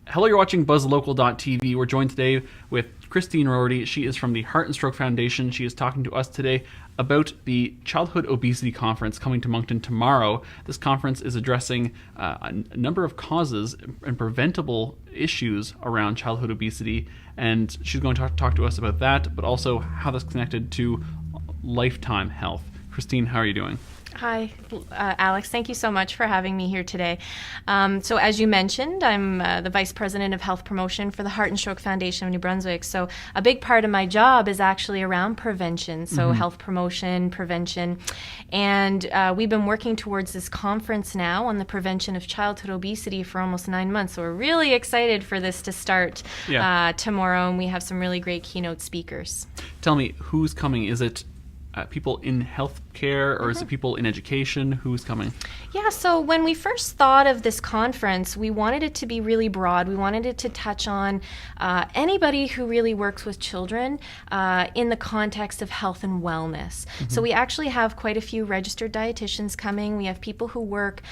Hello, you're watching Buzzlocal.tv. We're joined today with Christine Rorty. She is from the Heart and Stroke Foundation. She is talking to us today about the Childhood Obesity Conference coming to Moncton tomorrow. This conference is addressing a number of causes and preventable issues around childhood obesity, and she's going to talk to us about that, but also how that's connected to lifetime health. Christine, how are you doing? Hi, Alex. Thank you so much for having me here today. So as you mentioned, I'm the Vice President of Health Promotion for the Heart and Stroke Foundation of New Brunswick. So a big part of my job is actually around prevention, so health promotion, prevention. And we've been working towards this conference now on the prevention of childhood obesity for almost 9 months. So we're really excited for this to start tomorrow, and we have some really great keynote speakers. Tell me, who's coming? Is it people in healthcare, or is it people in education? Who's coming? Yeah, so when we first thought of this conference, we wanted it to be really broad. We wanted it to touch on anybody who really works with children in the context of health and wellness. So we actually have quite a few registered dietitians coming. We have people who work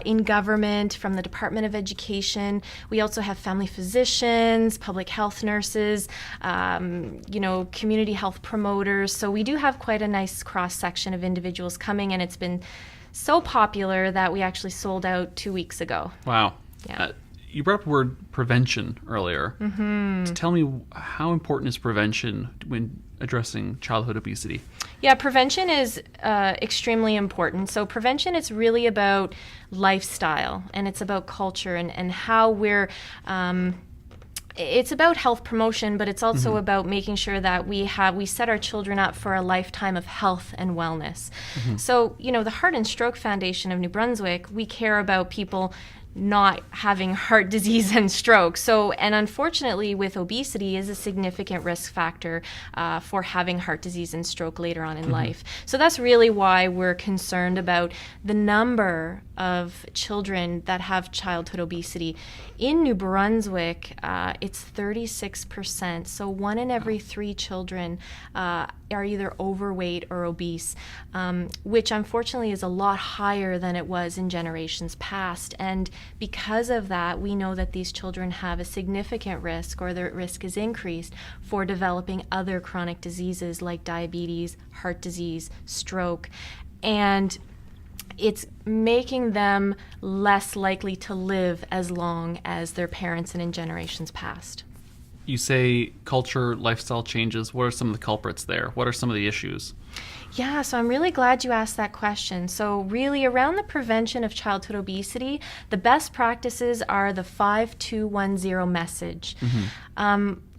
in government from the Department of Education. We also have family physicians, public health nurses, community health promoters. So we do have quite a nice cross-section of individuals coming, and it's been so popular that we actually sold out 2 weeks ago. Wow. Yeah. You brought up the word prevention earlier. Tell me, how important is prevention when addressing childhood obesity? Yeah, prevention is extremely important. So prevention is really about lifestyle, and it's about culture and how we're it's about health promotion, but it's also about making sure that we set our children up for a lifetime of health and wellness. So, the Heart and Stroke Foundation of New Brunswick, we care about people not having heart disease and stroke. So, and unfortunately with obesity is a significant risk factor for having heart disease and stroke later on in life. So that's really why we're concerned about the number of children that have childhood obesity. In New Brunswick, it's 36%. So 1 in every 3 children are either overweight or obese, which unfortunately is a lot higher than it was in generations past. And because of that, we know that these children have a significant risk, or their risk is increased, for developing other chronic diseases like diabetes, heart disease, stroke, and it's making them less likely to live as long as their parents and in generations past. You say culture, lifestyle changes. What are some of the culprits there? What are some of the issues? Yeah, so I'm really glad you asked that question. So really around the prevention of childhood obesity, the best practices are the 5-2-1-0 message.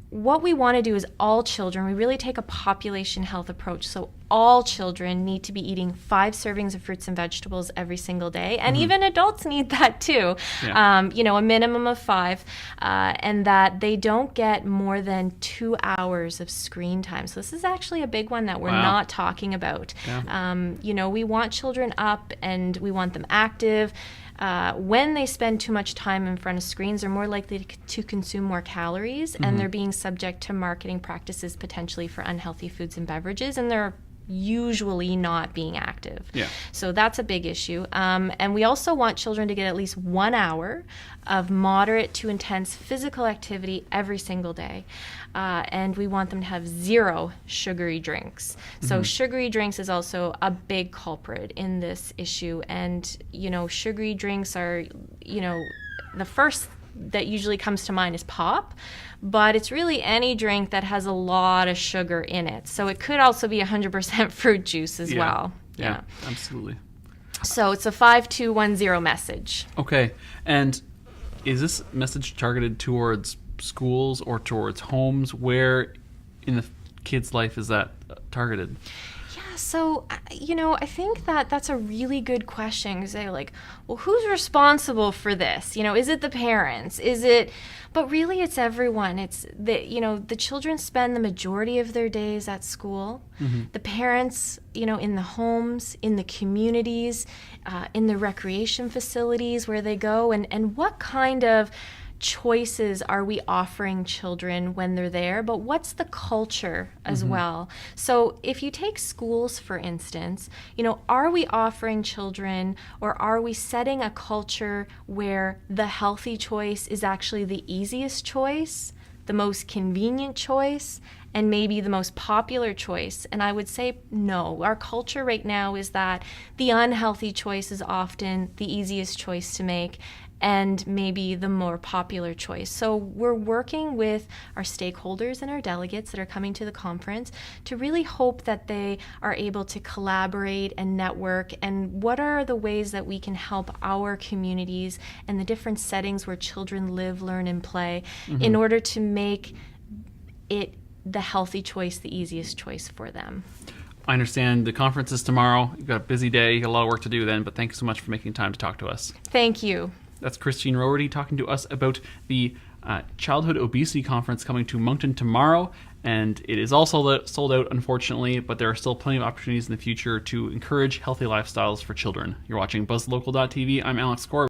What we want to do is all children, we really take a population health approach. So all children need to be eating 5 servings of fruits and vegetables every single day. And even adults need that too. Yeah. A minimum of 5. And that they don't get more than 2 hours of screen time. So this is actually a big one that we're not talking about. Yeah. We want children up and we want them active. When they spend too much time in front of screens, they're more likely to consume more calories, and they're being subject to marketing practices potentially for unhealthy foods and beverages, and they're usually not being active. Yeah. So that's a big issue. And we also want children to get at least 1 hour of moderate to intense physical activity every single day. And we want them to have 0 sugary drinks. So sugary drinks is also a big culprit in this issue. And, sugary drinks are, the first that usually comes to mind is pop, but it's really any drink that has a lot of sugar in it. So it could also be 100% fruit juice as well. Yeah, absolutely. So it's a 5-2-1-0 message. Okay, and is this message targeted towards schools or towards homes? Where in the kid's life is that targeted? So, I think that's a really good question, because they're like, well, who's responsible for this? Is it the parents? But really it's everyone. It's the children spend the majority of their days at school. The parents, in the homes, in the communities, in the recreation facilities where they go, and what kind of choices are we offering children when they're there, but what's the culture as well? So if you take schools, for instance, are we offering children, or are we setting a culture where the healthy choice is actually the easiest choice, the most convenient choice, and maybe the most popular choice? And I would say no. Our culture right now is that the unhealthy choice is often the easiest choice to make, and maybe the more popular choice. So we're working with our stakeholders and our delegates that are coming to the conference to really hope that they are able to collaborate and network, and what are the ways that we can help our communities and the different settings where children live, learn, and play in order to make it the healthy choice, the easiest choice for them. I understand the conference is tomorrow. You've got a busy day, you got a lot of work to do then, but thank you so much for making time to talk to us. Thank you. That's Christine Roherty talking to us about the Childhood Obesity Conference coming to Moncton tomorrow. And it is also sold out, unfortunately, but there are still plenty of opportunities in the future to encourage healthy lifestyles for children. You're watching Buzzlocal.tv. I'm Alex Corb.